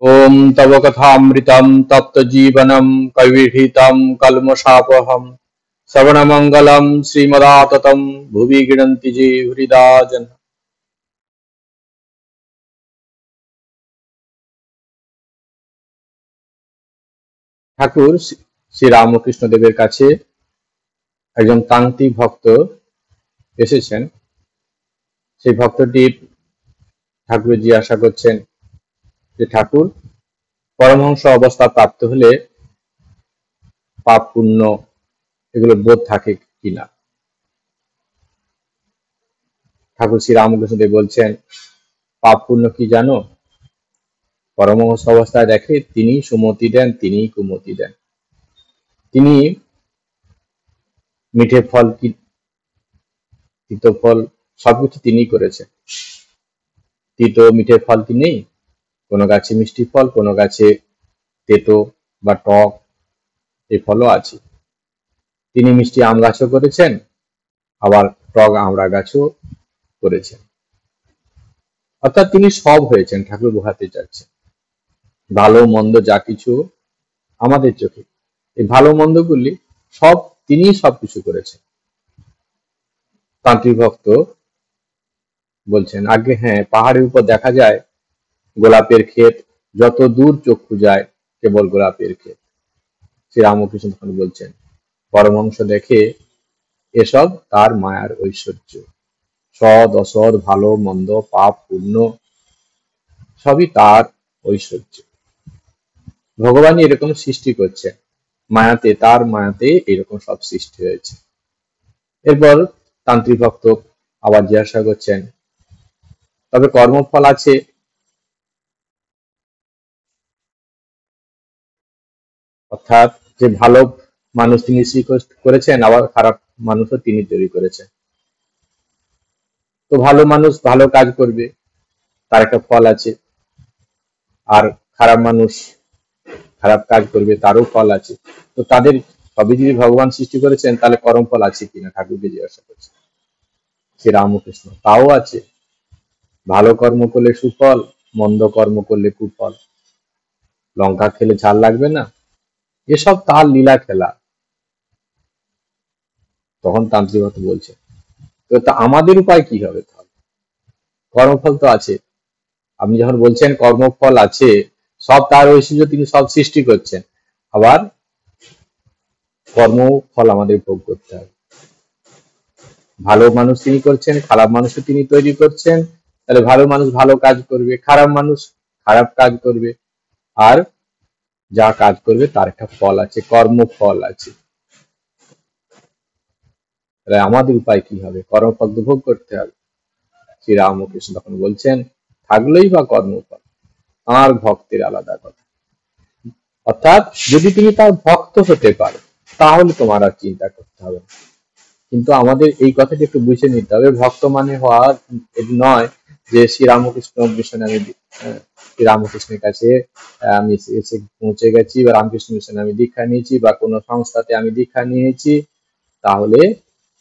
ओम तव कथामृतम तप्त जीवनम कविहितम कल्मषापहम श्रवणमंगलम श्रीमदाततम भुवि गृह्णन्ति जे हृदा जन। ঠাকুর শ্রী রামকৃষ্ণ দেবের কাছে একজন তান্ত্রিক ভক্ত এসেছেন। সেই ভক্তটি ঠাকুর জিজ্ঞাসা করছেন যে ঠাকুর, পরমহংস অবস্থা প্রাপ্ত হলে পাপ পুণ্য এগুলো বোধ থাকে কিনা। ঠাকুর শ্রী রামকৃষ্ণ দেব বলছেন, পাপ পুণ্য কি জানো? পরমহংস অবস্থায় দেখে তিনি সুমতি দেন, তিনি কুমতি দেন। তিনি মিঠে ফল কি তিতো ফল সবকিছু তিনি করেছেন। তিতো মিঠে ফল কি নেই? কোনো গাছে মিষ্টি ফল, কোনো গাছে তেতো বা টক এই ফলও আছে। তিনি মিষ্টি আম গাছও করেছেন, আবার টক আমড়া গাছও করেছেন। অর্থাৎ তিনি সব হয়েছেন। ঠাকুর বোঝাতে চাচ্ছেন ভালো মন্দ যা কিছু আমাদের চোখে, এই ভালো মন্দগুলি সব তিনি সবকিছু করেছেন। তান্ত্রিক ভক্ত বলছেন, আগে হ্যাঁ, পাহাড়ের উপর দেখা যায় গোলাপের ক্ষেত, যত দূর চক্ষু যায় কেবল গোলাপের ক্ষেত। শ্রী রামকৃষ্ণ তখন বলছেন, পরমহংস দেখে এসব তার মায়ার ঐশ্বর্য। সৎ অসৎ, ভালো মন্দ, পাপ পুণ্য সবই তার ঐশ্বর্য। ভগবানই এরকম সৃষ্টি করছে, মায়াতে, তার মায়াতে এরকম সব সৃষ্টি হয়েছে। এরপর তান্ত্রিক ভক্ত আবার জিজ্ঞাসা করছেন, তবে কর্মফল আছে? অর্থাৎ যে ভালো মানুষ তিনি সৃষ্টি করেছেন, আবার খারাপ মানুষও তিনি তৈরি করেছেন। তো ভালো মানুষ ভালো কাজ করবে, তার একটা ফল আছে, আর খারাপ মানুষ খারাপ কাজ করবে, তারও ফল আছে। তো তাদের সবই যদি ভগবান সৃষ্টি করেছেন, তাহলে কর্মফল আছে কিনা ঠাকুরকে জিজ্ঞাসা করছে শ্রী রামকৃষ্ণ। তাও আছে। ভালো কর্ম করলে সুফল, মন্দ কর্ম করলে কুফল। লঙ্কা খেলে ঝাল লাগবে না, এসব তার লীলা খেলা। তখন তান্ত্রিক ভক্ত বলছে, তো তা আমাদের উপায় কি হবে? তাহলে কর্মফল তো আছে। আপনি যখন বলছেন কর্মফল আছে, সব তার ঐশ্বর্য, তিনি সব সৃষ্টি করছেন, আবার কর্মফল আমাদের ভোগ করতে হবে। ভালো মানুষ তিনি করছেন, খারাপ মানুষও তিনি তৈরি করছেন। তাহলে ভালো মানুষ ভালো কাজ করবে, খারাপ মানুষ খারাপ কাজ করবে, আর যা কাজ করবে তার একটা ফল আছে, কর্মফল আছে। তাহলে আমাদের উপায় কি হবে? কর্মফল তো ভোগ করতে হবে। শ্রী রামকৃষ্ণ তখন বলছেন, থাকলেই বা কর্মফল, আর ভক্তের আলাদা কথা। অর্থাৎ যদি তুমি তার ভক্ত হতে পারো, তাহলে তোমার আর চিন্তা করতে হবে না। কিন্তু আমাদের এই কথাটি একটু বুঝে নিতে হবে, ভক্ত মানে হওয়া নয় যে শ্রীরামকৃষ্ণ মিশনে আমি শ্রীরামকৃষ্ণের কাছে আমি এসে পৌঁছে গেছি, বা রামকৃষ্ণ মিশনে আমি দীক্ষা নিয়েছি, বা কোনো সংস্থাতে আমি দীক্ষা নিয়েছি, তাহলে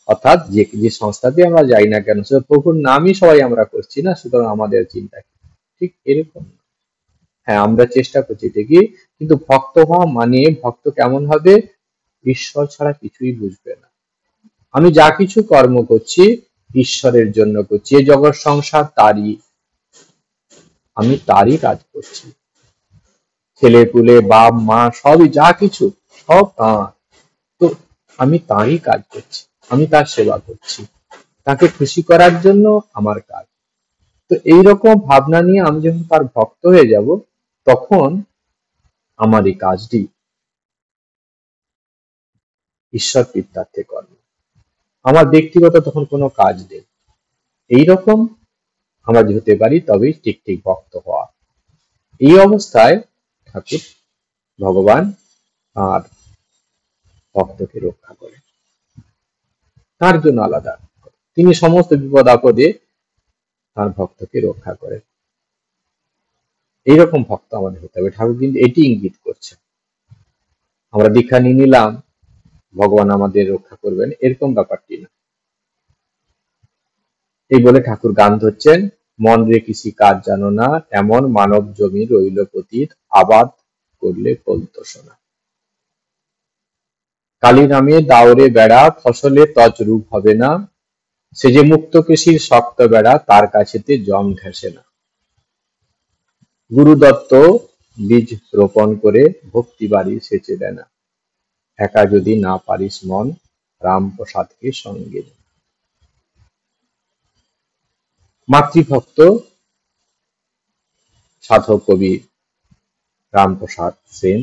অর্থাৎ যে সংস্থাতে আমরা যাই না কেন, সে প্রভুর নামই সবাই আমরা করছি না, সুতরাং আমাদের চিন্তা ঠিক এরকম। হ্যাঁ, আমরা চেষ্টা করছি ঠিকই, কিন্তু ভক্ত হওয়া মানে ভক্ত কেমন হবে? ঈশ্বর ছাড়া কিছুই বুঝবে না। আমি যা কিছু কর্ম করছি ঈশ্বরের জন্য করছি, এই জগৎ সংসার তারই, আমি তারই কাজ করছি। ছেলে পুলে, বাপ মা সবই, যা কিছু সব তাঁর। তো আমি তারই কাজ করছি, আমি তার সেবা করছি, তাকে খুশি করার জন্য আমার কাজ। তো এইরকম ভাবনা নিয়ে আমি যখন তার ভক্ত হয়ে যাব, তখন আমার এই কাজটি ঈশ্বর কৃত্যার্থে কর্ম, আমার ব্যক্তিগত তখন কোনো কাজ নেই। এইরকম আমরা যদি হতে পারি, তবেই ঠিক ঠিক ভক্ত হওয়া। এই অবস্থায় ঠাকুর ভগবান আর ভক্তকে রক্ষা করে, তার জন্য আলাদা তিনি সমস্ত বিপদ আপদে তার ভক্তকে রক্ষা করে। এইরকম ভক্ত আমাদের হতে হবে। ঠাকুর কিন্তু এটি ইঙ্গিত করছে। আমরা দীক্ষা নিয়ে নিলাম, ভগবান আমাদের রক্ষা করবেন, এরকম ব্যাপারটি না। এই বলে ঠাকুর গান ধরছেন, মন রে কৃষি কাজ জানো না, এমন মানব জমি রইল পতিত, আবাদ করলে ফলতো সোনা। কালী নামে দাওরে বেড়া, ফসলে তজরূপ হবে না, সে যে মুক্ত কৃষির শক্ত বেড়া, তার কাছেতে জম ঘেঁষে না। গুরু দত্ত বীজ রোপণ করে ভক্তি বাড়ি সেচে দেয় না, একা যদি না পারিস মন, রামপ্রসাদকে সঙ্গে নে। মাতৃভক্ত সাধক কবি রামপ্রসাদ সেন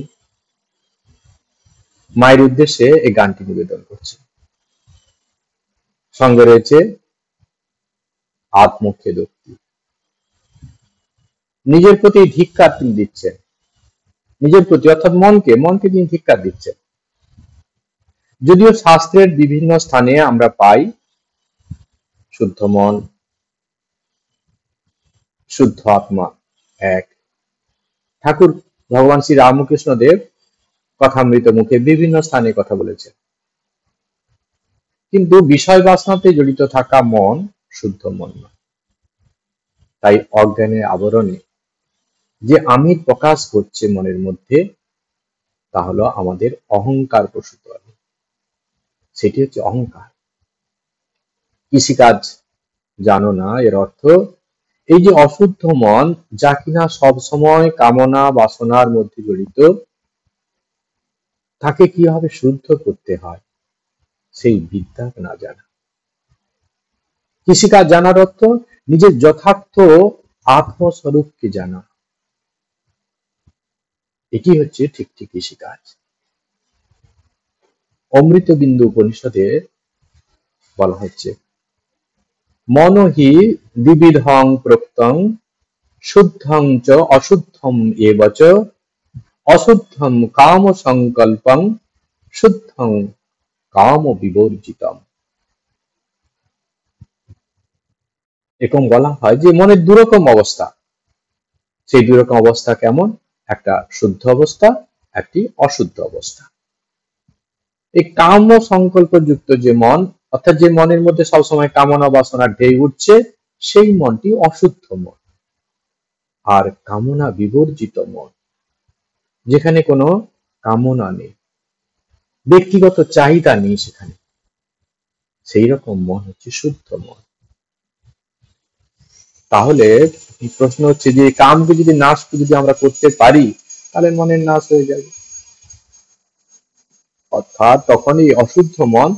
মায়ের উদ্দেশ্যে এই গানটি নিবেদন করছে। সঙ্গে রয়েছে আত্মখেদোক্তি। নিজের প্রতি ধিক্কার তিনি দিচ্ছেন, নিজের প্রতি অর্থাৎ মনকে তিনি ধিক্কার দিচ্ছেন। যদিও শাস্ত্রের বিভিন্ন স্থানে আমরা পাই শুদ্ধ মন, শুদ্ধ আত্মা এক। ঠাকুর ভগবান শ্রী রামকৃষ্ণ দেব কথামৃত মুখে বিভিন্ন স্থানে কথা বলেছেন, কিন্তু বিষয় বাসনাতে জড়িত থাকা মন শুদ্ধ মন নয়। তাই অজ্ঞানের আবরণে যে আমির প্রকাশ হচ্ছে মনের মধ্যে, তা হলো আমাদের অহংকার প্রসূত আমি, সেটি হচ্ছে অহংকার। কৃষিকাজ জানো না এর অর্থ এই যে অশুদ্ধ মন, যা কিনা সব সময় কামনা বাসনার মধ্যে জড়িত, তাকে কিভাবে শুদ্ধ করতে হয় সেই বিদ্যা না জানা। কৃষিকাজ জানার অর্থ নিজের যথার্থ আত্মস্বরূপকে জানা, এটি হচ্ছে ঠিক ঠিক কৃষিকাজ। অমৃত বিন্দু উপনিষদে বলা হচ্ছে, মনহি দ্বিবিধং প্রোক্তং, শুদ্ধং চ অশুদ্ধম এব চ, অশুদ্ধম কাম সংকল্পং, শুদ্ধং কাম বিবর্জিতম। এরকম বলা হয় যে মনের দুরকম অবস্থা, সেই দুরকম অবস্থা কেমন? একটা শুদ্ধ অবস্থা, একটি অশুদ্ধ অবস্থা। এই কাম সংকল্প যুক্ত যে মন, অর্থাৎ যে মনের মধ্যে সবসময় কামনা বাসনার ঢেউ উঠছে, সেই মনটি অশুদ্ধ মন। আর কামনা বিবর্জিত মন, যেখানে কোনো কামনা নেই, ব্যক্তিগত চাহিদা নেই সেখানে, সেই রকম মন হচ্ছে শুদ্ধ মন। তাহলে প্রশ্ন হচ্ছে যে কামকে যদি নাশ যদি আমরা করতে পারি, তাহলে মনের নাশ হয়ে যাবে, অর্থাৎ তখনই অশুদ্ধ মন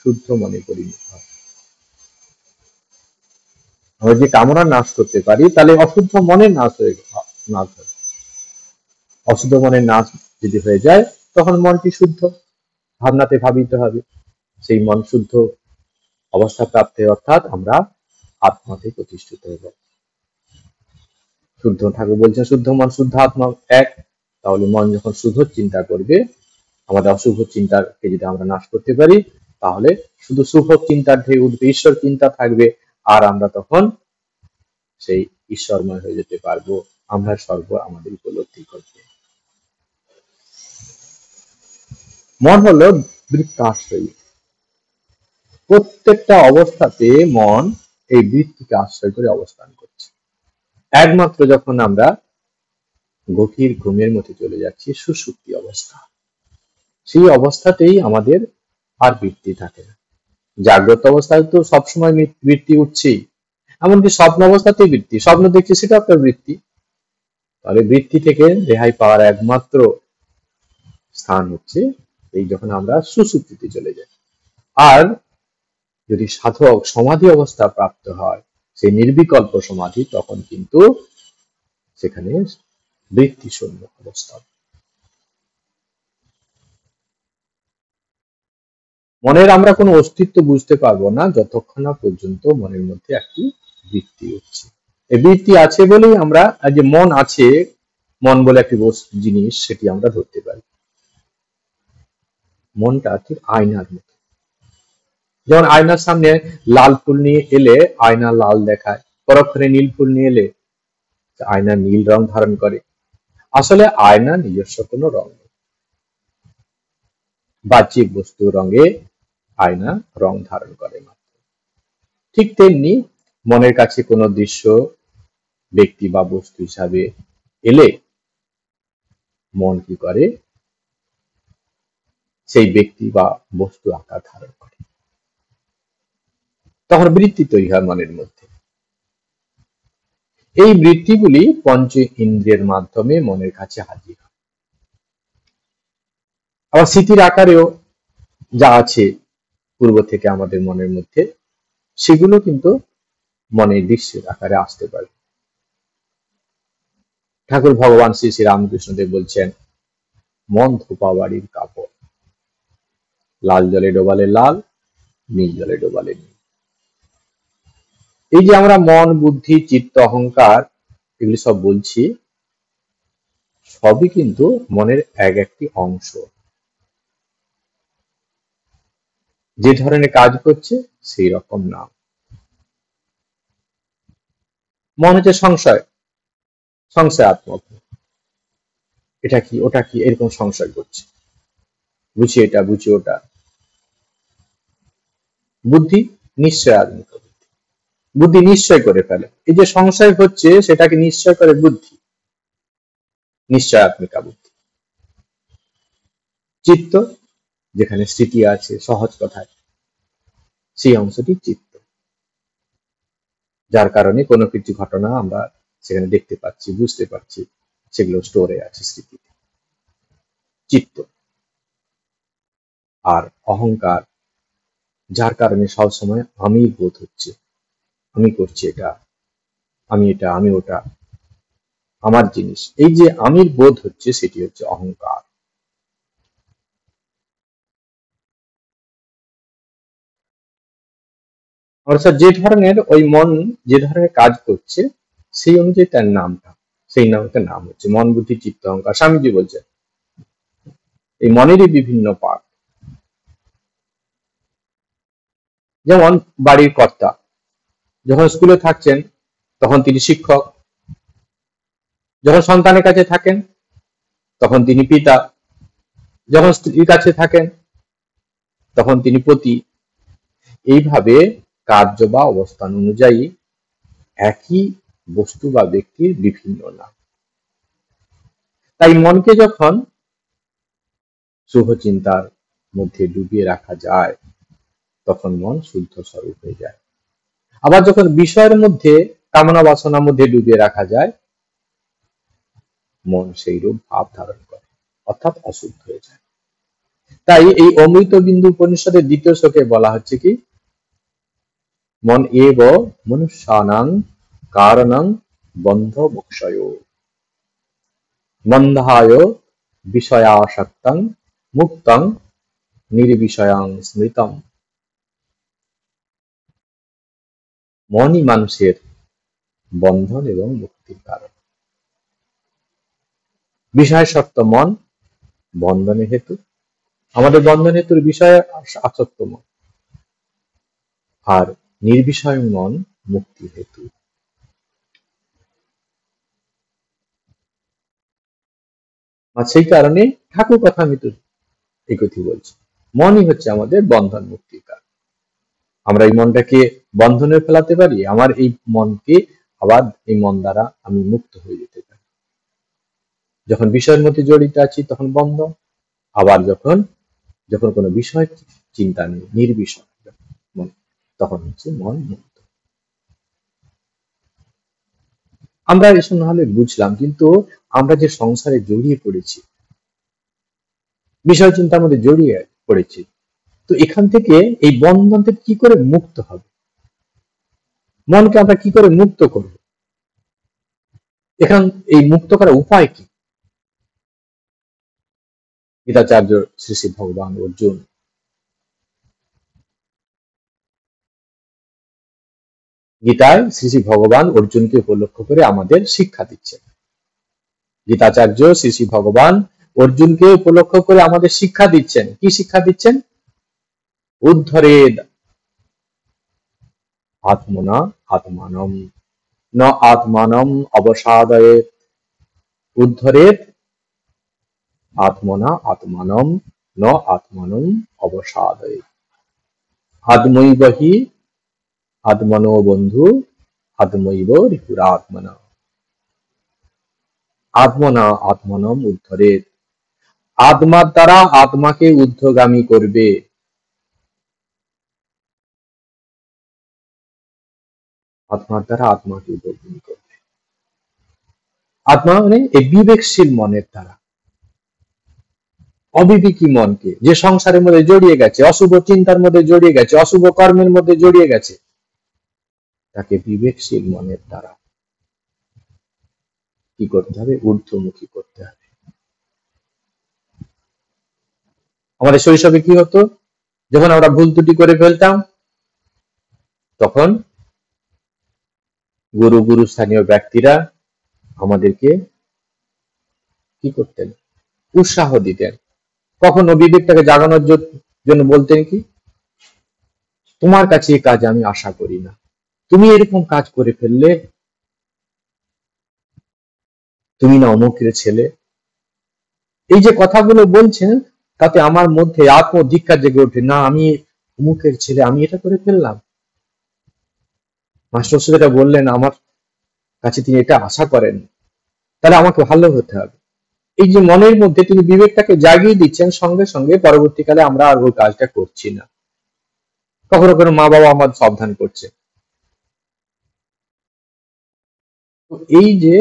শুদ্ধ মনে পরিণত হয়। আমরা যে কামনা নাশ করতে পারি, তাহলে অশুদ্ধ মনের নাশ হয়ে নাশ হয়। অশুদ্ধ মনের নাশ যদি হয়ে যায়, তখন মনটি শুদ্ধ ভাবনাতে ভাবিত হবে, সেই মন শুদ্ধ অবস্থা প্রাপ্তি, অর্থাৎ আমরা আত্মাতে প্রতিষ্ঠিত হব। শুদ্ধ ঠাকুর বলছেন শুদ্ধ মন শুদ্ধ আত্মা এক। তাহলে মন যখন শুদ্ধ চিন্তা করবে, আমাদের অশুভ চিন্তাকে যদি আমরা নাশ করতে পারি, তাহলে শুধু শুভ চিন্তার ঢেউ উঠবে, ঈশ্বর চিন্তা থাকবে, আর আমরা তখন সেই ঈশ্বরময় হয়ে যেতে পারবো। আমরা সর্ব আমাদের উপলব্ধি করবে। মন হলো বৃত্তাশ্রয়ী। প্রত্যেকটা অবস্থাতে মন এই বৃত্তিকে আশ্রয় করে অবস্থান করছে। একমাত্র যখন আমরা গভীর ঘুমের মধ্যে চলে যাচ্ছি, সুষুপ্তি অবস্থা, সেই অবস্থাতেই আমাদের আর বৃত্তি থাকে না। জাগ্রত অবস্থায় তো সবসময় বৃত্তি উঠছেই, এমনকি স্বপ্ন অবস্থাতেই বৃত্তি, স্বপ্ন দেখছি সেটা একটা বৃত্তি। তাহলে বৃত্তি থেকে রেহাই পাওয়ার একমাত্র স্থান হচ্ছে এই যখন আমরা সুষুপ্তিতে চলে যাই। আর যদি সাধক সমাধি অবস্থা প্রাপ্ত হয়, সেই নির্বিকল্প সমাধি, তখন কিন্তু সেখানে বৃত্তি শূন্য অবস্থা। মনের আমরা কোনো অস্তিত্ব বুঝতে পারবো না যতক্ষণ না পর্যন্ত মনের মধ্যে একটি বৃত্তি হচ্ছে। এই বৃত্তি আছে বলেই আমরা যে মন আছে, মন বলে একটি জিনিস, সেটি আমরা ধরতে পারি। মনটা ঠিক আয়নার মতো। যেমন আয়নার সামনে লাল ফুল নিয়ে এলে আয়না লাল দেখায়, পরক্ষণে নীল ফুল নিয়ে এলে আয়না নীল রং ধারণ করে। আসলে আয়না নিজস্ব কোনো রং নেই, বাহ্যিক বস্তু রঙে আয়না রং ধারণ করে মাত্র। ঠিক তেমনি মনের কাছে কোনো দৃশ্য, ব্যক্তি বা বস্তু হিসাবে এলে মন কি করে, সেই ব্যক্তি বা বস্তু আকার ধারণ করে। তখন বৃত্তি তৈরি হয় মনের মধ্যে। এই বৃত্তিগুলি পঞ্চ ইন্দ্রিয়ের মাধ্যমে মনের কাছে হাজির হয়। আবার স্মৃতির আকারেও যা আছে পূর্ব থেকে আমাদের মনের মধ্যে, সেগুলো কিন্তু মনের দৃশ্যের আকারে আসতে পারে। ঠাকুর ভগবান শ্রী শ্রী রামকৃষ্ণদেব বলছেন, মন ধোপা বাড়ির কাপড়, লাল জলে ডোবালে লাল, নীল জলে ডোবালে নীল। এই যে আমরা মন, বুদ্ধি, চিত্ত, অহংকার এগুলি সব বলছি, সবই কিন্তু মনের এক একটি অংশ। যে ধরনের কাজ করছে সেই রকম নাম। মন হচ্ছে সংশয়, সংশয়াত্মক। এটা কি ওটা কি এরকম সংশয় করছে, বুঝি এটা বুঝি ওটা। বুদ্ধি নিশ্চয়াত্মক, বুদ্ধি নিশ্চয় করে ফেলে। এই যে সংশয় হচ্ছে সেটাকে নিশ্চয় করে বুদ্ধি, নিশ্চয়াত্মিকা বুদ্ধি। চিত্ত, যেখানে স্মৃতি আছে সহজ কথায়, সেই অংশটি চিত্ত, যার কারণে কোনো কিছু ঘটনা আমরা সেখানে দেখতে পাচ্ছি, বুঝতে পারছি, সেগুলো স্টোরে আছে স্মৃতিতে, চিত্ত। আর অহংকার, যার কারণে সবসময় আমি বোধ হচ্ছে, আমি করছি এটা, আমি এটা, আমি ওটা, আমার জিনিস। এই যে আমির বোধ হচ্ছে সেটি হচ্ছে অহংকার। অর্থাৎ যে ধরনের ওই মন যে ধরনের কাজ করছে সেই অনুযায়ী তার নামটা, সেই নামটার নাম হচ্ছে মন, বুদ্ধি, চিত্ত, অহংকার। স্বামীজি বলছেন এই মনেরই বিভিন্ন পার্ট। যেমন বাড়ির কর্তা যখন স্কুলে থাকছেন তখন তিনি শিক্ষক, যখন সন্তানের কাছে থাকেন তখন তিনি পিতা, যখন স্ত্রীর কাছে থাকেন তখন তিনি পতি। এইভাবে কার্য বা অবস্থান অনুযায়ী একই বস্তু বা ব্যক্তির বিভিন্ন নাম। তাই মনকে যখন শুভ চিন্তার মধ্যে ডুবিয়ে রাখা যায় তখন মন শুদ্ধ স্বরূপ হয়ে যায়। আবার যখন বিষয়ের মধ্যে, কামনা বাসনার মধ্যে ডুবিয়ে রাখা যায়, মন সেই রূপ ভাব ধারণ করে, অর্থাৎ অশুদ্ধ হয়ে যায়। তাই এই অমৃত বিন্দু উপনিষদের দ্বিতীয় শ্লোকে বলা হচ্ছে কি, মন এব মনুষ্যানাং কারণং বন্ধ মোক্ষয়, বন্ধায় বিষয়াসক্তং মুক্তং নির্বিষয়ং স্মৃতম। মনই মানুষের বন্ধন এবং মুক্তির কারণ। বিষয়াসক্ত মন বন্ধনের হেতু, আমাদের বন্ধন হেতুর বিষয়ে আসক্ত মন, আর নির্বিষয় মন মুক্তি হেতু। আর সেই কারণে ঠাকুর কথা আমি তো এই কথা বলছি, মনই হচ্ছে আমাদের বন্ধন মুক্তির কারণ। আমরা এই মনটাকে বন্ধনে ফেলাতে পারি, আমার এই মনকে আবার এই মন দ্বারা আমি মুক্ত হয়ে যেতে পারি। যখন বিষয়ের মধ্যে জড়িত আছি তখন বন্ধন, আবার যখন যখন কোনো বিষয় চিন্তা নেই, নির্বিষয় মন, তখন হচ্ছে মন মুক্ত। আমরা এসব নাহলে বুঝলাম, কিন্তু আমরা যে সংসারে জড়িয়ে পড়েছি, বিষয় চিন্তার মধ্যে জড়িয়ে পড়েছি, তো এখান থেকে এই বন্ধন থেকে কি করে মুক্ত হবে, মনকে আমরা কি করে মুক্ত করব, এখান এই মুক্ত করার উপায় কি? গীতাচার্য শ্রী শ্রী ভগবান অর্জুন গীতায় শ্রী শ্রী ভগবান অর্জুনকে উপলক্ষ করে আমাদের শিক্ষা দিচ্ছেন। গীতাচার্য শ্রী শ্রী ভগবান অর্জুনকে উপলক্ষ করে আমাদের শিক্ষা দিচ্ছেন। কি শিক্ষা দিচ্ছেন? উদ্ধরেদ আত্মনা আত্মানম ন আত্মানম অবসাদয়ে, উদ্ধরেদ আত্মনা আত্মানম ন আত্মানম অবসাদয়ে, আত্মৈব হি আত্মনো বন্ধু আত্মৈব রিপুরাত্মনা, আত্মনা আত্মনম উদ্ধরেত, আত্মার দ্বারা আত্মাকে ঊর্ধ্বগামী করবে। আত্মার দ্বারা আত্মাকে ঊর্ধ্বগামী করবে। আত্মা মানে এই বিবেকশীল মনের দ্বারা, অবিবেকী মনকে, যে সংসারের মধ্যে জড়িয়ে গেছে, অশুভ চিন্তার মধ্যে জড়িয়ে গেছে, অশুভ কর্মের মধ্যে জড়িয়ে গেছে, তাকে বিবেকশীল মনের দ্বারা কি করতে হবে? ঊর্ধ্বমুখী করতে হবে। আমাদের শৈশবে কি হতো? যখন আমরা ভুল ত্রুটি করে ফেলতাম, তখন গুরুস্থানীয় ব্যক্তিরা আমাদেরকে কি করতেন? উৎসাহ দিতেন। কখনো বিবেকটাকে জাগানোর জন্য বলতেন কি, তোমার কাছে এই কাজ আমি আশা করি না, তুমি এরকম কাজ করে ফেললে, তুমি না অমুকের ছেলে। এই যে কথাগুলো বলছেন, তাতে আমার মধ্যে আত্মধিক্কার জেগে ওঠে, না আমি অমুকের ছেলে, আমি এটা করে ফেললাম। মাস্টার যেটা বললেন, আমার কাছে তিনি এটা আশা করেন, তাহলে আমাকে ভালো হতে হবে। এই যে মনের মধ্যে তিনি বিবেকটাকে জাগিয়ে দিচ্ছেন, সঙ্গে সঙ্গে পরবর্তীকালে আমরা আর ওই কাজটা করছি না। কখনো কখনো মা বাবা আমার সাবধান করছে। এই যে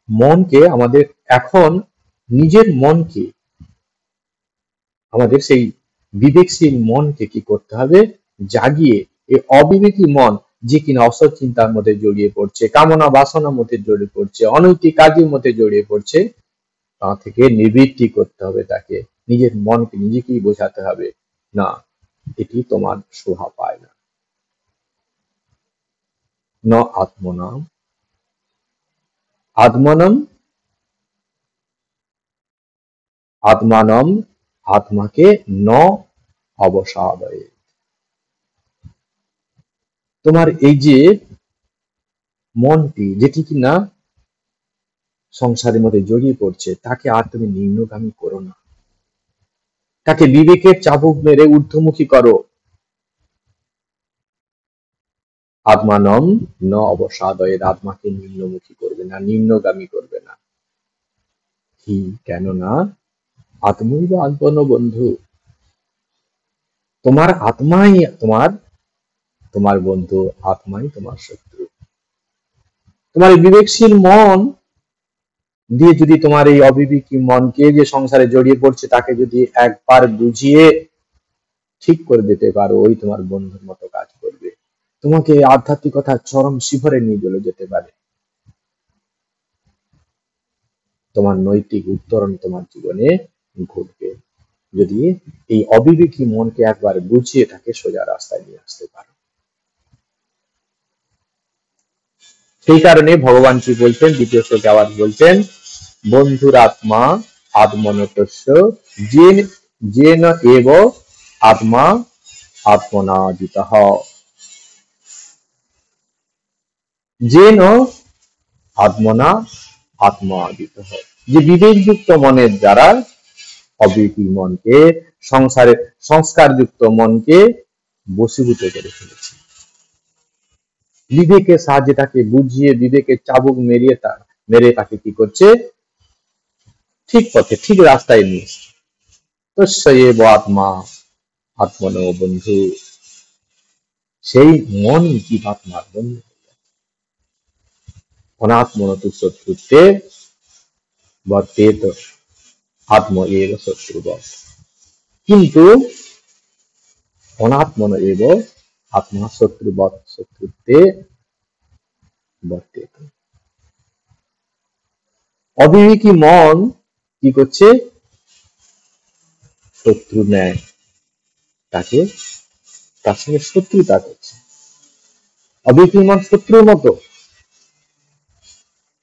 মনকে আমাদের এখন, নিজের মনকে, আমাদের সেই বিবেকশীল মনকে কি করতে হবে? জাগিয়ে এই অবিবেকী মন, যে কিনা অসৎ চিন্তার মধ্যে জড়িয়ে পড়ছে, কামনা বাসনার মধ্যে জড়িয়ে পড়ছে, অনৈতিক কাজের মধ্যে জড়িয়ে পড়ছে, তা থেকে নিবৃত্তি করতে হবে। তাকে নিজের মনকে নিজেকেই বোঝাতে হবে, না এটি তোমার শোভা পায় না। ন আত্মনাম, আত্মনম, আত্মানম, আত্মাকে ন অবসাদয়ে। তোমার এই যে মনটি, যেটি কিনা সংসারের মধ্যে জড়িয়ে পড়ছে, তাকে আর তুমি নিম্নগামী করো না, তাকে বিবেকের চাবুক মেরে ঊর্ধ্বমুখী করো। আত্মানম ন অবসাদয়ের, আত্মাকে নিম্নমুখী করবে না, নিম্নগামী করবে না। কি? কেননা আত্মৈব আত্মন বন্ধু, তোমার আত্মাই তোমার বন্ধু, আত্মাই তোমার শত্রু। তোমার বিবেকশীল মন দিয়ে যদি তোমার এই অবিবেকী মনকে, যে সংসারে জড়িয়ে পড়ছে, তাকে যদি একবার বুঝিয়ে ঠিক করে দিতে পারো, ওই তোমার বন্ধুর মতো কাজ করবে, তোমাকে আধ্যাত্মিকতার চরম শিখরে নিয়ে চলে যেতে পারে। তোমার নৈতিক উত্তরণ তোমার জীবনে ঘটবে, যদি এই অবিবেকী মনকে একবার বুঝিয়ে তাকে সোজা রাস্তায় নিয়ে আসতে পারো। সেই কারণে ভগবান কি বলছেন? দ্বিতীয় শ্লোকে আবার বলছেন, বন্ধুর আত্মা আত্মনতস্য যেন এব আত্মা আত্মনাজিতঃ, যেন আত্মনা আত্মাজিতঃ। যে বিবেকযুক্ত মনের দ্বারা অবিবেকী মনকে, সংসারের সংস্কারযুক্ত মনকে বশীভূত করে ফেলেছে, বিবেকের সাহায্যে তাকে বুঝিয়ে, বিবেকের চাবুক মেরে তাকে কি করছে? ঠিক পথে, ঠিক রাস্তায় নিয়ে এসছে। তস্যৈব আত্মা আত্মনো বন্ধু, সেই মন জীবাত্মার বন্ধু। অনাত্মনতু শত্রুত্বে বর্তেত আত্ম এব শত্রুবৎ, কিন্তু অনাত্মন এব আত্মা শত্রুবৎ শত্রুত্বে বর্তেত। অবিবেকী মন কি করছে? শত্রু ন্যায় তাকে, তার সঙ্গে শত্রুতা করছে। অবিবেকী মন শত্রুর মতো,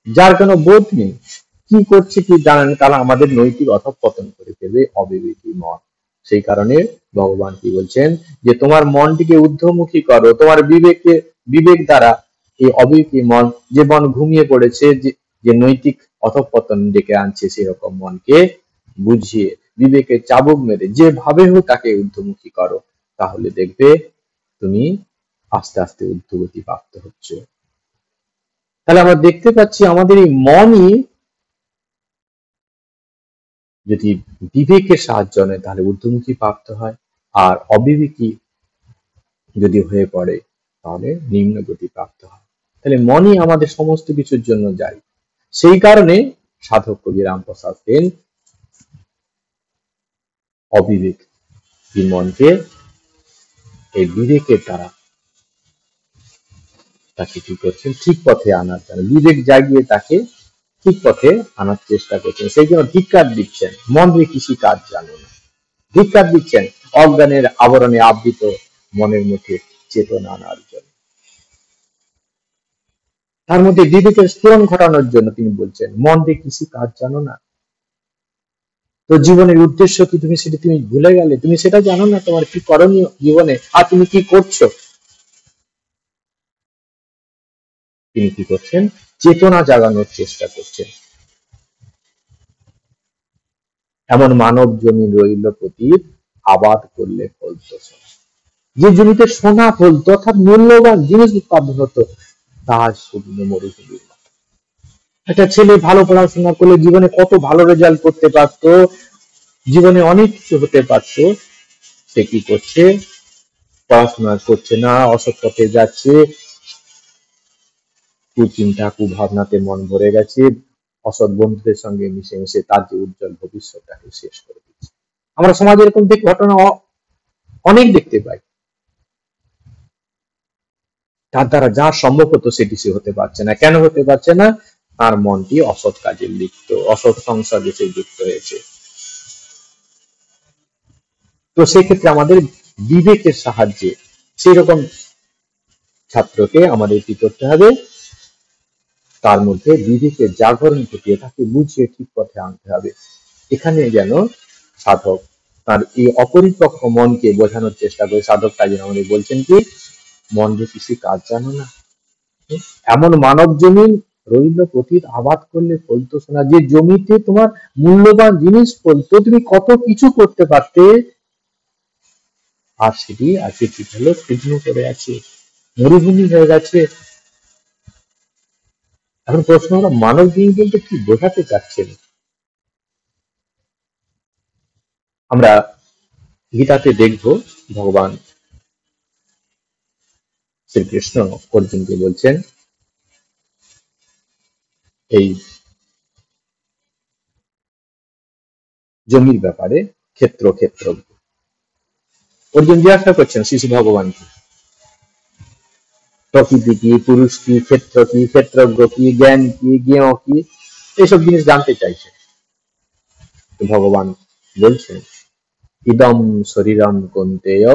যার কোনো বোধ নেই, কি করছে কি জানেন, তারা আমাদের নৈতিক অধঃপতন করে ফেলবে অবিবেকী মন। সেই কারণে ভগবান কি বলছেন, যে তোমার মনটিকে ঊর্ধ্বমুখী করো, তোমার বিবেক দ্বারা এই অবিবেকী মন, যে মন ঘুমিয়ে পড়েছে, যে নৈতিক অধঃপতন ডেকে আনছে, সেরকম মনকে বুঝিয়ে বিবেকের চাবুক মেরে যেভাবে হোক তাকে ঊর্ধ্বমুখী করো, তাহলে দেখবে তুমি আস্তে আস্তে ঊর্ধ্বগতি প্রাপ্ত হচ্ছে। তাহলে আমরা দেখতে পাচ্ছি আমাদের এই মনই যদি বিবেকের সাহায্য নেয় তাহলে ঊর্ধ্বমুখী প্রাপ্ত হয়, আর অবিবেকী যদি হয়ে পড়ে তাহলে নিম্ন গতি প্রাপ্ত হয়। তাহলে মনই আমাদের সমস্ত কিছুর জন্য যায়। সেই কারণে সাধক কবি রামপ্রসাদ সেন অবিবেক মনকে এই বিবেকের দ্বারা তাকে কি করছেন, ঠিক পথে আনার জন্য, বিবেক জাগিয়ে তাকে ঠিক পথে আনার চেষ্টা করছেন। সেই জন্য ধিক্কার দিচ্ছেন, মন রে কৃষি কাজ জানো না, ধিক্কার দিচ্ছেন অজ্ঞানের আবরণে আবৃত মনের মধ্যে চেতনা আনার জন্য, তার মধ্যে বিবেকের স্ফুরণ ঘটানোর জন্য তিনি বলছেন মন রে কৃষি কাজ জানো না। তো জীবনের উদ্দেশ্য কি তুমি সেটা তুমি ভুলে গেলে, তুমি সেটা জানো না তোমার কি করণীয় জীবনে, আর তুমি কি করছো। তিনি কি করছেন, চেতনা জাগানোর চেষ্টা করছেন। এমন মানব জমি রইল পতিত, আবাদ করলে ফলতো সোনা। যে জমিতে সোনা ফলতো অর্থাৎ মূল্যবান জিনিস উৎপাদন হতো, তার শুকনো মরুভূমির মতো। একটা ছেলে ভালো পড়াশোনা করলে জীবনে কত ভালো রেজাল্ট করতে পারতো, জীবনে অনেক কিছু হতে পারতো, সে কি করছে, পড়াশোনা করছে না, অসৎ পথে যাচ্ছে, কুচিন্তা কুভাবনাতে মন ভরে গেছে, অসৎ বন্ধুদের সঙ্গে মিশে মিশে তার যে উজ্জ্বল ভবিষ্যৎটাকে শেষ করে দিচ্ছে। আমরা সমাজে এরকম ঘটনা অনেক দেখতে পাই। তার দ্বারা যা সম্ভব হতো সেটি সে হতে পারছে না। কেন হতে পারছে না? তার মনটি অসৎ কাজে লিপ্ত, অসৎ সংসর্গে সে যুক্ত হয়েছে। তো সেক্ষেত্রে আমাদের বিবেকের সাহায্যে সেই রকম ছাত্রকে আমাদের কি করতে হবে, তার মধ্যে বিবেকের জাগরণ ঘটিয়ে তাকে বুঝিয়ে ঠিক পথে আনতে হবে। এখানে যেন সাধক তার এই অপরিপক্ক মনকে বোঝানোর চেষ্টা করে। সাধক তাই জন্য আমাদের বলছেন কি, মন যে কিছু কাজ জানো না, এমন মানব জমি রইল পতিত, আবাদ করলে ফলতো সোনা। যে জমিতে তোমার মূল্যবান জিনিস ফলতো, তুমি কত কিছু করতে পারতে, আর সেটি আজকে কি হলো, শুকনো করে আছে, মরুভূমি হয়ে গেছে। এখন প্রশ্ন হলো, মানব জীবন বলতে কি বোঝাতে চাচ্ছেন? আমরা গীতাতে দেখব ভগবান শ্রীকৃষ্ণ অর্জুনকে বলছেন এই জমির ব্যাপারে, ক্ষেত্র ক্ষেত্র। অর্জুন জিজ্ঞাসা করছেন শিশু ভগবানকে, প্রকৃতি কি, পুরুষ কি, ক্ষেত্র কি, ক্ষেত্রজ্ঞ কি, জ্ঞান কি, জ্ঞেয় কি, এইসব জিনিস জানতে চাইছে। ভগবান বলছেন, ইদম শরীরম কৌন্তেয়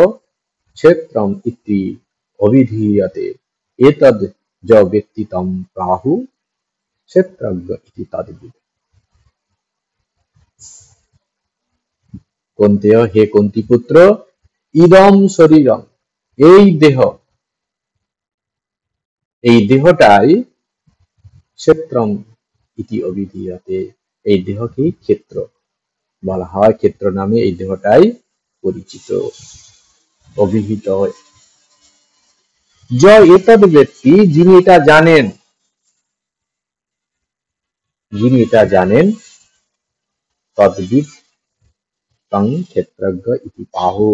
ক্ষেত্রম ইতি অভিধীয়তে, এতদ য ব্যক্তি তম প্রাহু ক্ষেত্রজ্ঞ ইতি তদ্বিদ। কৌন্তেয়, হে কুন্তী পুত্র, ইদম শরীরম, এই দেহ, এই দেহটাই ক্ষেত্রম ইতি অভিধীয়তে, এই দেহকেই ক্ষেত্র বলা হয়, ক্ষেত্র নামে এই দেহটাই পরিচিত, অভিহিত। য এতদ ব্যক্তি, যিনি এটা জানেন, যিনি এটা জানেন, তদ্বিদ তং ক্ষেত্রজ্ঞ ইতি পাহু,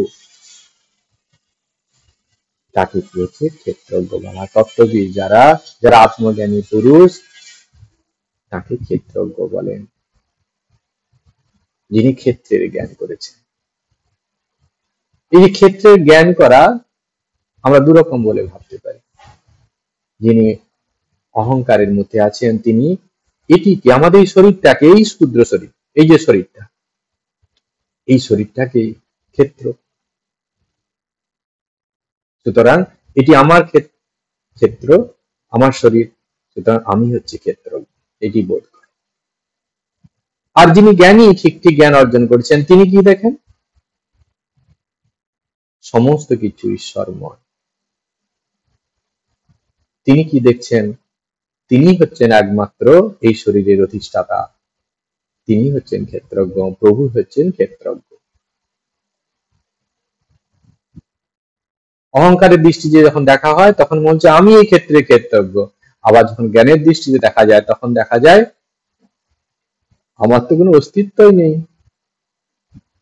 তাকে কি হচ্ছে, ক্ষেত্রজ্ঞ বলা। তত্ত্ববিদ যারা, যারা আত্মজ্ঞানী পুরুষ, তাকে ক্ষেত্রজ্ঞ বলেন, যিনি ক্ষেত্রের জ্ঞান করেছেন। এই যে ক্ষেত্রের জ্ঞান করা আমরা দুরকম বলে ভাবতে পারি। যিনি অহংকারের মধ্যে আছেন, তিনি এটিকে, আমাদের এই শরীরটাকে, এই ক্ষুদ্র শরীর, এই যে শরীরটা, এই শরীরটাকে ক্ষেত্র, সুতরাং এটি আমার ক্ষেত্র, আমার শরীর, সুতরাং আমি হচ্ছে ক্ষেত্র, এটি বোধ করে। আর যিনি জ্ঞানী, ঠিক ঠিক জ্ঞান অর্জন করেছেন, তিনি কি দেখেন, সমস্ত কিছু ঈশ্বরময়। তিনি কি দেখছেন, তিনি হচ্ছেন একমাত্র এই শরীরের অধিষ্ঠাতা, তিনি হচ্ছেন ক্ষেত্রজ্ঞ, প্রভু হচ্ছেন ক্ষেত্রজ্ঞ। অহংকারের দৃষ্টি যে যখন দেখা হয়, তখন বলছে আমি এই ক্ষেত্রে ক্ষেত্রজ্ঞ, আবার যখন জ্ঞানের দৃষ্টিতে দেখা যায় তখন দেখা যায় আমার তো কোনো অস্তিত্বই নেই,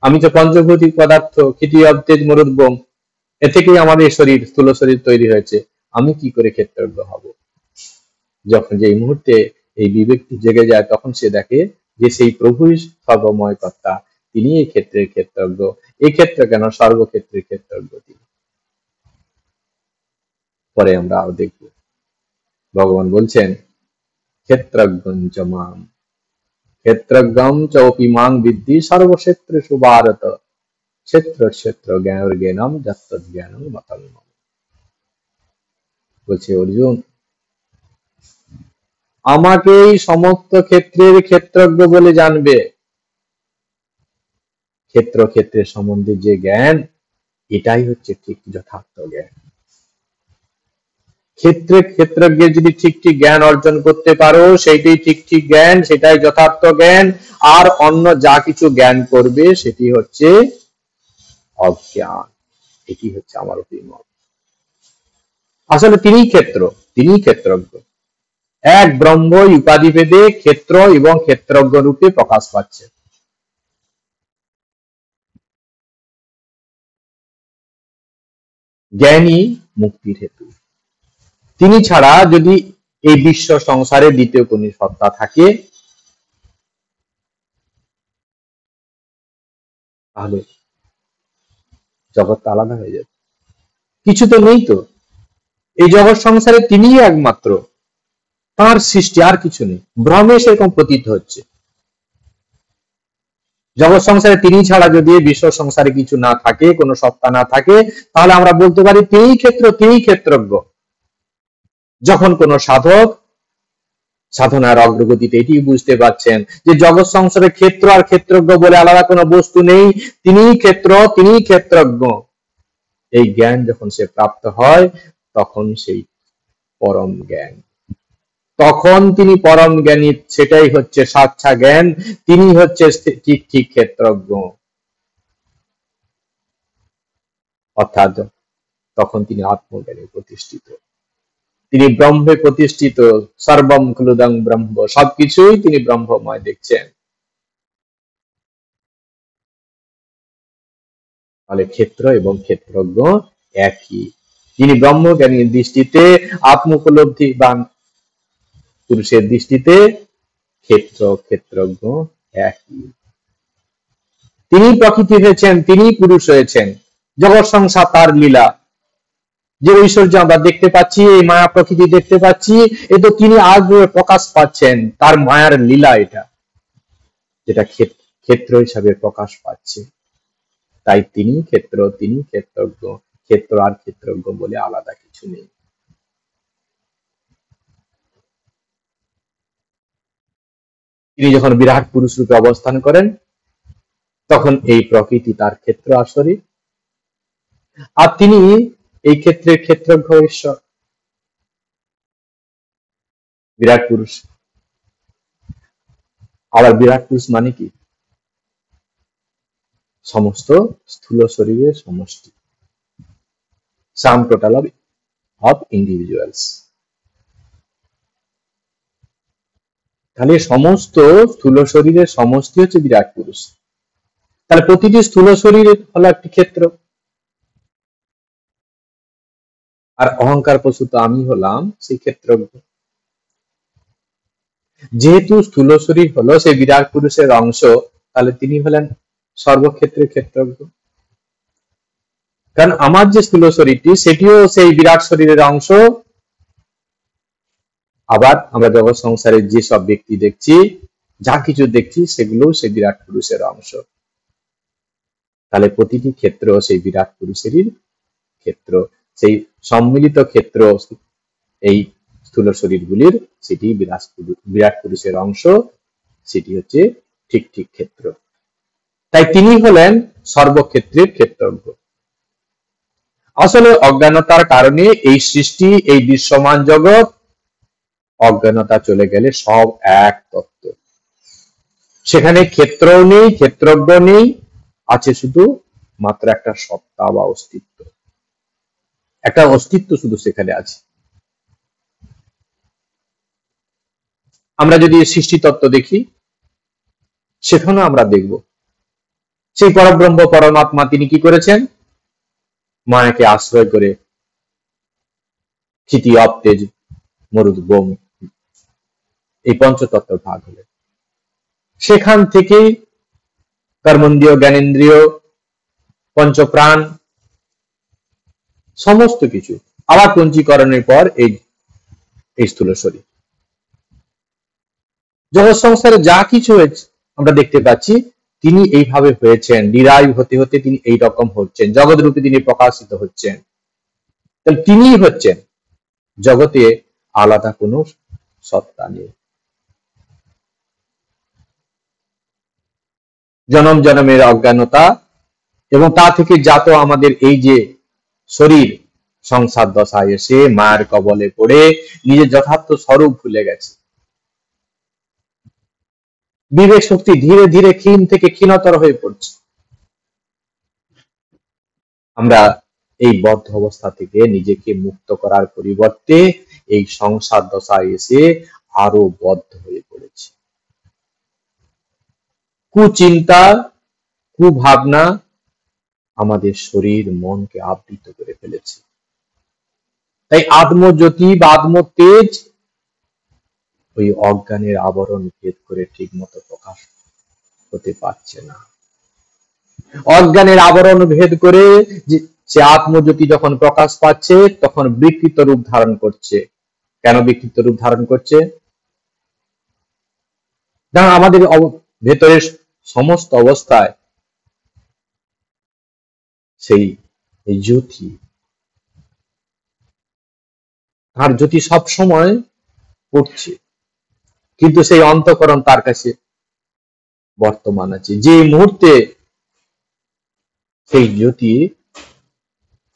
আমি তো পঞ্চভৌতিক পদার্থ, খিটি অব তেজ মরুদ বোম, এ থেকেই আমাদের শরীর, স্থূল শরীর তৈরি হয়েছে, আমি কি করে ক্ষেত্রজ্ঞ হব? যখন যে মুহূর্তে এই বিবেকটি জেগে যায় তখন সে দেখে যে সেই প্রভুই সর্বময় কর্তা, তিনি এই ক্ষেত্রের ক্ষেত্রজ্ঞ, এই ক্ষেত্র কেন সর্বক্ষেত্রের ক্ষেত্রজ্ঞ তিনি। পরে আমরা দেখব ভগবান বলছেন ক্ষেত্রজ্ঞং চ মাম ক্ষেত্রজ্ঞম চৌপি মাং বিদ্ধি সর্বক্ষেত্রেষু ভারত ক্ষেত্র ক্ষেত্র জ্ঞানম যত্তদ জ্ঞানম মতং মম। বলছে অর্জুন, আমাকেই সমস্ত ক্ষেত্রের ক্ষেত্রজ্ঞ বলে জানবে। ক্ষেত্র ক্ষেত্রের সম্বন্ধে যে জ্ঞান, এটাই হচ্ছে ঠিক যথার্থ জ্ঞান। ক্ষেত্রে ক্ষেত্রজ্ঞের যদি ঠিক ঠিক জ্ঞান অর্জন করতে পারো, সেইটাই ঠিক ঠিক জ্ঞান, সেটাই যথার্থ জ্ঞান। আর অন্য যা কিছু জ্ঞান করবে সেটি হচ্ছে অজ্ঞান। এটি হচ্ছে আমার অভিমত। আসলে তিনিই ক্ষেত্র, তিনিই ক্ষেত্রজ্ঞ। এক ব্রহ্ম উপাধি ভেদে ক্ষেত্র এবং ক্ষেত্রজ্ঞ রূপে প্রকাশ পাচ্ছে। জ্ঞানী মুক্তির হেতু। তিনি ছাড়া যদি এই বিশ্ব সংসারে দ্বিতীয় কোন সত্তা থাকে তাহলে জগৎ আলাদা হয়ে যাবে, কিছু তো নেই। তো এই জগৎ সংসারে তিনিই একমাত্র, তার সৃষ্টি, আর কিছু নেই। ভ্রমে সেরকম প্রতীত হচ্ছে। জগৎ সংসারে তিনি ছাড়া যদি বিশ্ব সংসারে কিছু না থাকে, কোনো সত্তা না থাকে, তাহলে আমরা বলতে পারি তিনিই ক্ষেত্র, তিনিই ক্ষেত্রজ্ঞ। যখন কোন সাধক সাধনার অগ্রগতিতে এটি বুঝতে পারছেন যে জগৎ সংসারে ক্ষেত্র আর ক্ষেত্রজ্ঞ বলে আলাদা কোনো বস্তু নেই, তিনিই ক্ষেত্র, তিনিই ক্ষেত্রজ্ঞ, এই জ্ঞান যখন সে প্রাপ্ত হয় তখন সেই পরম জ্ঞান, তখন তিনি পরম জ্ঞানী, সেটাই হচ্ছে সাচ্চা জ্ঞান, তিনি হচ্ছে ঠিক ঠিক ক্ষেত্রজ্ঞ। অর্থাৎ তখন তিনি আত্মজ্ঞানে প্রতিষ্ঠিত, তিনি ব্রহ্মে প্রতিষ্ঠিত। সর্বম খলুদং ব্রহ্ম, সবকিছুই তিনি ব্রহ্মময় দেখছেন। তাহলে ক্ষেত্র এবং ক্ষেত্রজ্ঞ একই। যিনি ব্রহ্মজ্ঞানীর দৃষ্টিতে, আত্মোপলব্ধিবান পুরুষের দৃষ্টিতে ক্ষেত্র ক্ষেত্রজ্ঞ একই। তিনি প্রকৃতি হয়েছেন, তিনি পুরুষ হয়েছেন। জগৎ সংসার তার লীলা। যে ঐশ্বর্য আমরা দেখতে পাচ্ছি, এই মায়া প্রকৃতি দেখতে পাচ্ছি, এ তো তিনি আগ্রহে প্রকাশ পাচ্ছেন, তার মায়ার লীলা এটা, যেটা ক্ষেত্র হিসাবে প্রকাশ পাচ্ছে। তাই তিনি ক্ষেত্র, তিনি ক্ষেত্রজ্ঞ। ক্ষেত্র আর ক্ষেত্রজ্ঞ বলে আলাদা কিছু নেই। তিনি যখন বিরাট পুরুষ রূপে অবস্থান করেন তখন এই প্রকৃতি তার ক্ষেত্র আসরে, আর তিনি এই ক্ষেত্রের ক্ষেত্রজ্ঞ ঈশ্বর, বিরাট পুরুষ। আবার বিরাট পুরুষ মানে কি? সমস্ত স্থূল শরীরের সমষ্টি, সাম টোটাল অফ ইন্ডিভিজুয়ালস। তাহলে সমস্ত স্থূল শরীরের সমষ্টি হচ্ছে বিরাট পুরুষ। তাহলে প্রতিটি স্থূল শরীরের হলো একটি ক্ষেত্র। আর অহংকার প্রসূত আমি হলাম সেই ক্ষেত্রজ্ঞ। যেহেতু স্থূল শরীর হলো সেই বিরাট পুরুষের অংশ, তাহলে তিনি হলেন সর্বক্ষেত্রের ক্ষেত্রজ্ঞ। কারণ আমার যে স্থূল শরীরটি সেটিও সেই বিরাট শরীরের অংশ। আবার আমরা জগৎ সংসারের যেসব ব্যক্তি দেখছি, যা কিছু দেখছি, সেগুলো সেই বিরাট পুরুষের অংশ। তাহলে প্রতিটি ক্ষেত্র সেই বিরাট পুরুষেরই ক্ষেত্র, সেই সম্মিলিত ক্ষেত্র এই স্থূল শরীরগুলির, সেটি বিরাট পুরুষের অংশ, সেটি হচ্ছে ঠিক ঠিক ক্ষেত্র। তাই তিনি হলেন সর্বক্ষেত্রের ক্ষেত্রজ্ঞ। আসলে অজ্ঞানতার কারণে এই সৃষ্টি, এই দৃশ্যমান জগৎ, অজ্ঞানতা চলে গেলে সব এক তত্ত্ব। সেখানে ক্ষেত্রও নেই, ক্ষেত্রজ্ঞ নেই, আছে শুধু মাত্র একটা সত্তা বা অস্তিত্ব। একটা অস্তিত্ব শুধু সেখানে আছে। আমরা যদি সৃষ্টি তত্ত্ব দেখি, সেখানেও আমরা দেখব সেই পরব্রহ্ম পরমাত্মা তিনি কি করেছেন, মায়াকে আশ্রয় করে ক্ষিতি অবতেজ মরুদ বোম এই পঞ্চতত্ত্ব ভাগ হলেন। সেখান থেকেই কর্মেন্দ্রিয়, জ্ঞানেন্দ্রিয়, পঞ্চপ্রাণ সমস্ত কিছু আবার পঞ্চীকরণের পর এই স্থূল শরীর। জগৎ সংসারে যা কিছু হয়েছে আমরা দেখতে পাচ্ছি, তিনি এইভাবে হয়েছেন, ডিরাইভ হতে হতে তিনি এই রকম হচ্ছেন, জগৎ রূপে তিনি প্রকাশিত হচ্ছেন। তাহলে তিনিই হচ্ছেন, জগতে আলাদা কোনো সত্তা নেই। জনম জনমের অজ্ঞানতা এবং তা থেকে জাত আমাদের এই যে শরীর, সংসার দশায় এসে মায়ের কবলে পড়ে নিজের যথার্থ স্বরূপ ভুলে গেছে। বিবেক শক্তি ধীরে ধীরে ক্ষীণ থেকে ক্ষীণতর হয়ে পড়ছে। আমরা এই বদ্ধ অবস্থা থেকে নিজেকে মুক্ত করার পরিবর্তে এই সংসার দশায় এসে আরো বদ্ধ হয়ে পড়েছি। কুচিন্তা, কুভাবনা আমাদের শরীর মনকে আবৃত করে ফেলেছে। তাই আত্মজ্যোতি বা আত্মতেজ ওই অজ্ঞানের আবরণ ভেদ করে ঠিক মতো প্রকাশ হতে পারছে না। অজ্ঞানের আবরণ ভেদ করে যে আত্মজ্যোতি যখন প্রকাশ পাচ্ছে, তখন বিকৃত রূপ ধারণ করছে। কেন বিকৃত রূপ ধারণ করছে? কারণ আমাদের ভেতরের সমস্ত অবস্থায় সেই জ্যোতি, তার জ্যোতি সব সময় পড়ছে, কিন্তু সেই অন্তঃকরণ তার কাছে বর্তমান আছে। যে মুহূর্তে সেই জ্যোতি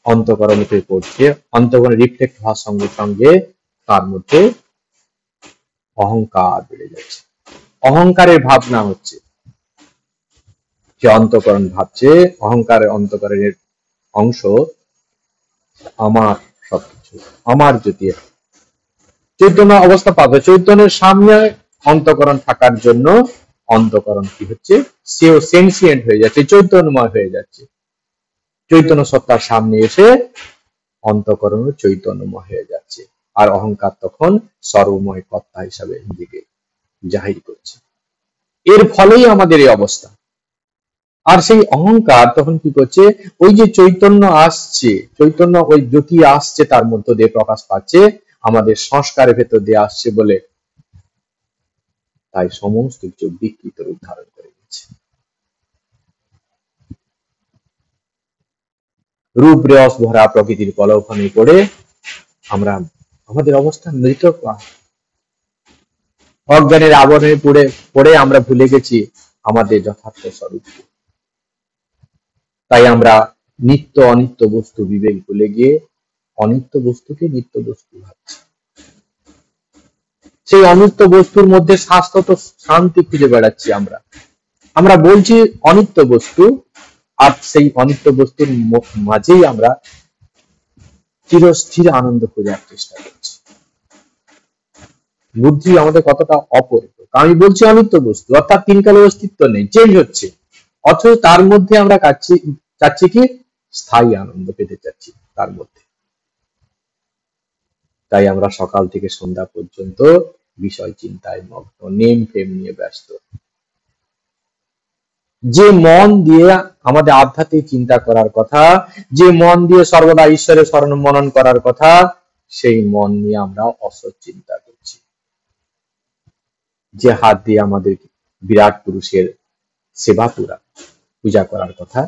অন্তঃকরণে পড়ছে, অন্তঃকরণে রিফ্লেক্ট হওয়ার সঙ্গে সঙ্গে তার মধ্যে অহংকার বেড়ে যাচ্ছে। অহংকারের ভাবনা হচ্ছে, যে অন্তঃকরণ ভাবছে, অহংকারের অন্তঃকরণের অংশ আমার সবকিছু, আমার জ্যোতি। চৈতন্য অবস্থা পাবে, চৈতন্যের সামনে অন্তঃকরণ থাকার জন্য অন্তঃকরণ কি হচ্ছে, সেও সেন্সিয়েন্ট হয়ে যাচ্ছে, চৈতন্যময় হয়ে যাচ্ছে। চৈতন্য সত্তার সামনে এসে অন্তঃকরণ চৈতন্যময় হয়ে যাচ্ছে, আর অহংকার তখন সর্বময় কর্তা হিসাবে নিজেকে জাহির করছে। এর ফলেই আমাদের এই অবস্থা। আর সেই অহংকার তখন কি করছে, ওই যে চৈতন্য আসছে, চৈতন্য ওই জ্যোতি আসছে, তার মধ্য দিয়ে প্রকাশ পাচ্ছে, আমাদের সংস্কারের ভেতর দিয়ে আসছে বলে তাই সমস্ত কিছু বিকৃত রূপ ধারণ করে গেছে। রূপ রেয়স ভরা প্রকৃতির কলঙ্কনে পড়ে আমরা আমাদের অবস্থা মৃত, অজ্ঞানের আবরণে পড়ে আমরা ভুলে গেছি আমাদের যথার্থ স্বরূপ। তাই আমরা নিত্য অনিত্য বস্তু বিবেক ভুলে গিয়ে অনিত্য বস্তুকে নিত্য বস্তু ভাবছি। সেই অনিত্য বস্তুর মধ্যে শাশ্বত শান্তি খুঁজে বেড়াচ্ছি। আমরা বলছি অনিত্য বস্তু, আর সেই অনিত্য বস্তুর মাঝেই আমরা চিরস্থির আনন্দ খোঁজার চেষ্টা করছি। বুদ্ধি আমাদের কতটা অপরিপক্ক। আমি বলছি অনিত্য বস্তু, অর্থাৎ তিনকালের অস্তিত্ব নেই, চেঞ্জ হচ্ছে, অথচ তার মধ্যে আমরা চাচ্ছি কি, স্থায়ী আনন্দ পেতে চাচ্ছি তার মধ্যে। তাই আমরা সকাল থেকে সন্ধ্যা পর্যন্ত বিষয় চিন্তায় মগ্ন, নেম ফেম নিয়ে ব্যস্ত। যে মন দিয়ে আমাদের আধ্যাত্মিক চিন্তা করার কথা, যে মন দিয়ে সর্বদা ঈশ্বরের স্মরণ মনন করার কথা, সেই মন নিয়ে আমরা অসৎ চিন্তা করছি। যে হাত দিয়ে আমাদের বিরাট পুরুষের সেবা পূজা করার কথা,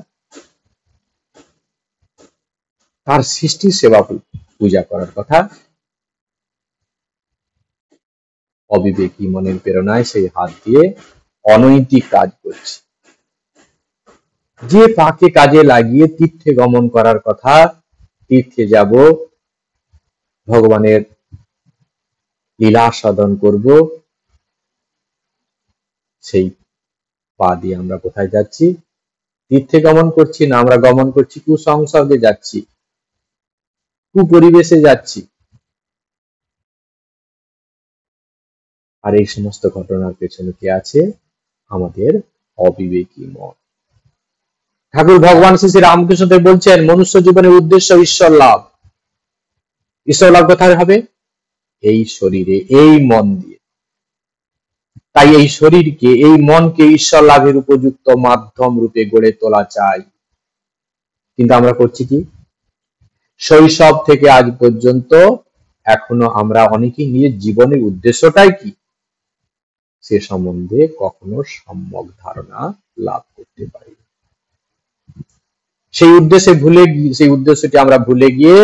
তার সৃষ্টির সেবা পূজা করার কথা, অবিবেকী মনের প্রেরণায় সেই হাত দিয়ে অনৈতিক কাজ করছে। যে পাকে কাজে লাগিয়ে তীর্থে গমন করার কথা, তীর্থে যাব, ভগবানের লীলা সাধন করব, সেই পা দিয়ে আমরা কোথায় যাচ্ছি? তীর্থে গমন করছি না, আমরা গমন করছি কুসংসর্গে যাচ্ছি, কুপরিবেশে যাচ্ছি। আর এই সমস্ত ঘটনার পেছনে কে আছে? আমাদের অবিবেকী মন। ঠাকুর ভগবান শ্রী শ্রী রামকৃষ্ণদেব বলছেন, মনুষ্য জীবনের উদ্দেশ্য ঈশ্বর লাভ। ঈশ্বর লাভ কোথায় হবে? এই শরীরে, এই মন দিয়ে। তাই এই শরীরকে, এই মনকে ঈশ্বর লাভের উপযুক্ত মাধ্যম রূপে গড়ে তোলা চাই। কিন্তু আমরা করছি কি? শৈশব থেকে আজ পর্যন্ত এখনো আমরা অনেকেই নিজের জীবনের উদ্দেশ্যটাই কি সে সম্বন্ধে কখনো সম্যক ধারণা লাভ করতে পারি। সেই উদ্দেশ্যটি আমরা ভুলে গিয়ে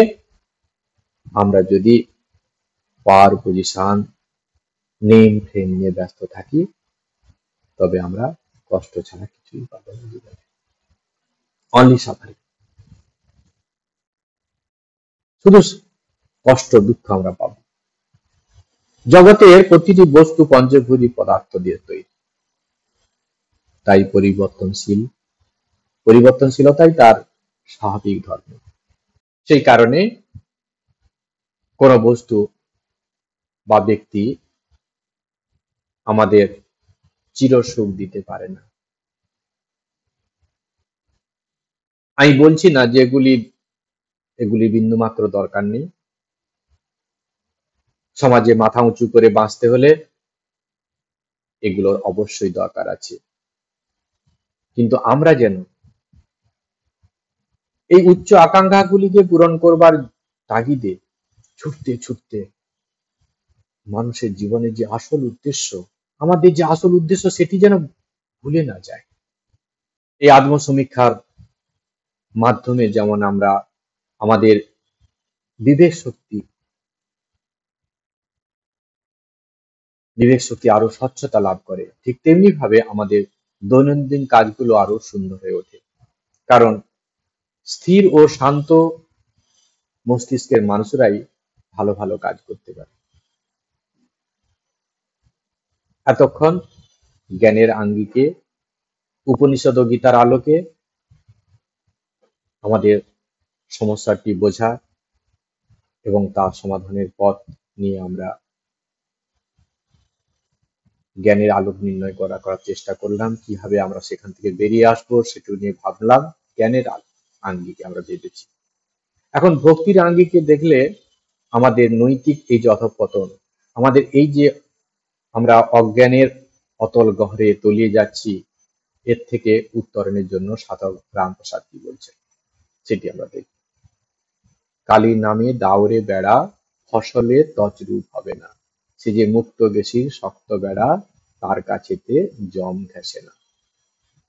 আমরা যদি পাওয়ার পজিশন, নেম ফেম নিয়ে ব্যস্ত থাকি, তবে আমরা কষ্ট ছাড়া কিছুই পাবো না জীবনে। অনলি সাফারিং, শুধু কষ্ট দুঃখ আমরা পাবো। জগতের প্রতিটি বস্তু পঞ্চভূত পদার্থ দিয়ে তৈরি, তাই পরিবর্তনশীলতাই তার স্বাভাবিক ধর্ম। সেই কারণে কোন বস্তু বা ব্যক্তি আমাদের চির সুখ দিতে পারে না। আমি বলছি না যে এগুলি বিন্দুমাত্র দরকার নেই। সমাজে মাথা উঁচু করে বাঁচতে হলে এগুলোর অবশ্যই দরকার আছে। কিন্তু আমরা যেন এই উচ্চ আকাঙ্ক্ষাগুলিকে পূরণ করবার তাগিদে ছুটতে ছুটতে মানুষের জীবনের যে আসল উদ্দেশ্য, আমাদের যে আসল উদ্দেশ্য, সেটি যেন ভুলে না যায়। এই আত্মসমীক্ষার মাধ্যমে যেমন আমরা আমাদের বিবেক শক্তি আরো স্বচ্ছতা লাভ করে, ঠিক তেমনি ভাবে আমাদের দৈনন্দিন কাজগুলো আরো সুন্দর হয়ে ওঠে। কারণ স্থির ও শান্ত মস্তিষ্কের মানুষরাই ভালো ভালো কাজ করতে পারে। এতক্ষণ জ্ঞানের আঙ্গিকে, উপনিষদ ও গীতার আলোকে আমাদের সমস্যাটি বোঝা এবং তার সমাধানের পথ নিয়ে আমরা জ্ঞানের আলোক নির্ণয় করার চেষ্টা করলাম। কিভাবে আমরা সেখান থেকে বেরিয়ে আসবো সেটা নিয়ে ভাবলাম। জ্ঞানের আঙ্গিকে আমরা ভেবেছি। এখন ভক্তির আঙ্গিকে দেখলে আমাদের নৈতিক এই যে অধঃপতন, আমাদের এই যে আমরা অজ্ঞানের অতল গহরে তলিয়ে যাচ্ছি, এর থেকে উত্তরণের জন্য সাধক রামপ্রসাদ কি বলছেন সেটি আমরা দেখি। কালীর নামে দাউরে বেড়া, ফসলে তজরূপ হবে না। সে যে মুক্ত বেশির শক্ত বেড়া, তার কাছেতে জম ঘেঁষে না।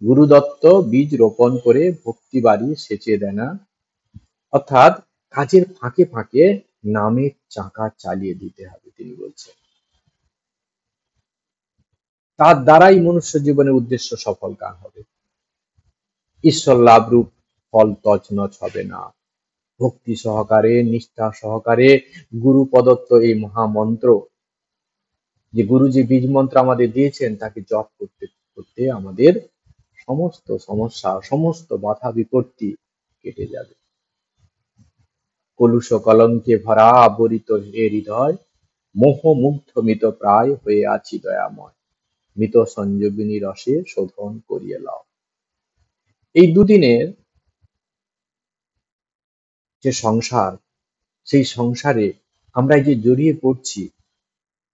গুরুদত্ত বীজ রোপণ করে ভক্তি বাড়ি সেচে দেয় না। অর্থাৎ কাজের ফাঁকে ফাঁকে নামের চাকা চালিয়ে দিতে হবে, তিনি বলছেন। তার দ্বারাই মনুষ্য জীবনের উদ্দেশ্য সফল কাম হবে। ঈশ্বর লাভ রূপ ফল তছনছ হবে না। ভক্তি সহকারে, নিষ্ঠা সহকারে গুরু প্রদত্ত এই মহামন্ত্র, যে গুরু যে বীজ মন্ত্র আমাদের দিয়েছেন, তাকে জপ করতে করতে আমাদের সমস্ত সমস্যা, সমস্ত বাধা বিপত্তি কেটে যাবে। কলুষ কলঙ্কে ভরা আবরিত হে হৃদয়, মোহ মুগ্ধ মিত প্রায় হয়ে আছি দয়াময়, মিত সঞ্জীবিনী রসে শোধন করিয়ে লও। এই দুদিনের যে সংসার, সেই সংসারে আমরা যে জড়িয়ে পড়ছি,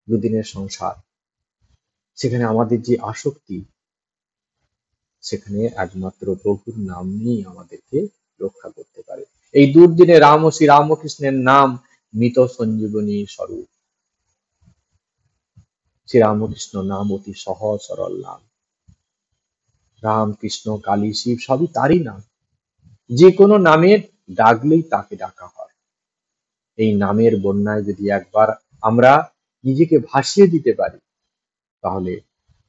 দুদিনের সংসার, সেখানে আমাদের যে আসক্তি, সেখানে একমাত্র প্রভুর নাম নিয়েই আমাদেরকে রক্ষা করতে পারে। এই দুর্দিনে রাম ও শ্রী রামকৃষ্ণের নাম মৃত সঞ্জীবনী স্বরূপ। শ্রী রামকৃষ্ণ নাম অতি সহজ সরল নাম। রাম, কৃষ্ণ, কালী, শিব সবই তারই নাম। যে কোনো নামের ডাকলেই তাকে ডাকা হয়। এই নামের বন্যায় যদি একবার আমরা নিজেকে ভাসিয়ে দিতে পারি, তাহলে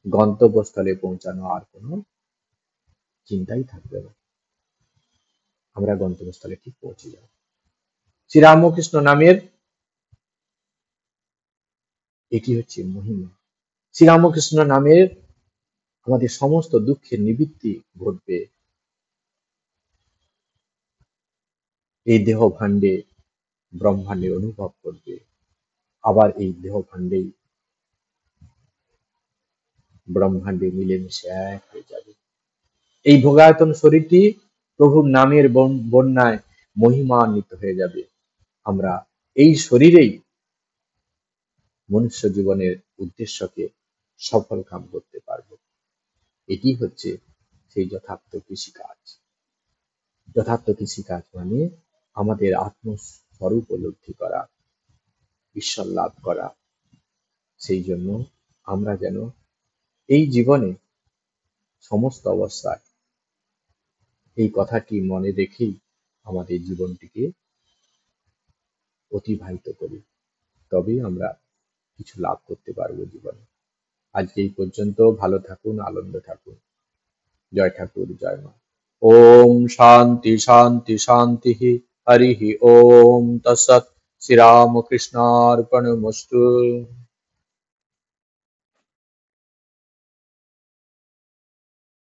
গন্তব্যস্থলে পৌঁছানো আর কোনো চিন্তাই থাকবে না। আমরা গন্তব্যস্থলে ঠিক পৌঁছে যাব। শ্রীরামকৃষ্ণ নামের এটি হচ্ছে মহিমা। শ্রীরামকৃষ্ণ নামের আমাদের সমস্ত দুঃখের নিবৃত্তি ঘটবে। এই দেহ ভাণ্ডে ব্রহ্মাণ্ডের অনুভব করবে, আবার এই দেহ ভাণ্ডেই ব্রহ্মাণ্ডে মিলেমিশে এক হয়ে যাবে। এই ভোগায়তন শরীরটি প্রভুর নামের বন্যায় মহিমান্বিত হয়ে যাবে। আমরা এই শরীরেই মনুষ্য জীবনের উদ্দেশ্যকে সফল কাম করতে পারব। এটি হচ্ছে সেই যথার্থ কৃষিকাজ। যথার্থ কৃষিকাজ মানে আমাদের আত্মস্বরূপ উপলব্ধি করা, ঈশ্বর লাভ করা। সেই জন্য আমরা যেন এই জীবনে সমস্ত অবস্থায় এই কথাটি মনে রেখেই আমাদের জীবনটিকে অতিবাহিত করি, তবেই আমরা কিছু লাভ করতে পারবো জীবনে। আজকে এই পর্যন্ত। ভালো থাকুন, আনন্দে থাকুন। জয় ঠাকুর, জয় মা। ওম শান্তি শান্তি শান্তি। হরি ওম তৎসৎ। শ্রীরামকৃষ্ণার্পণমস্তু।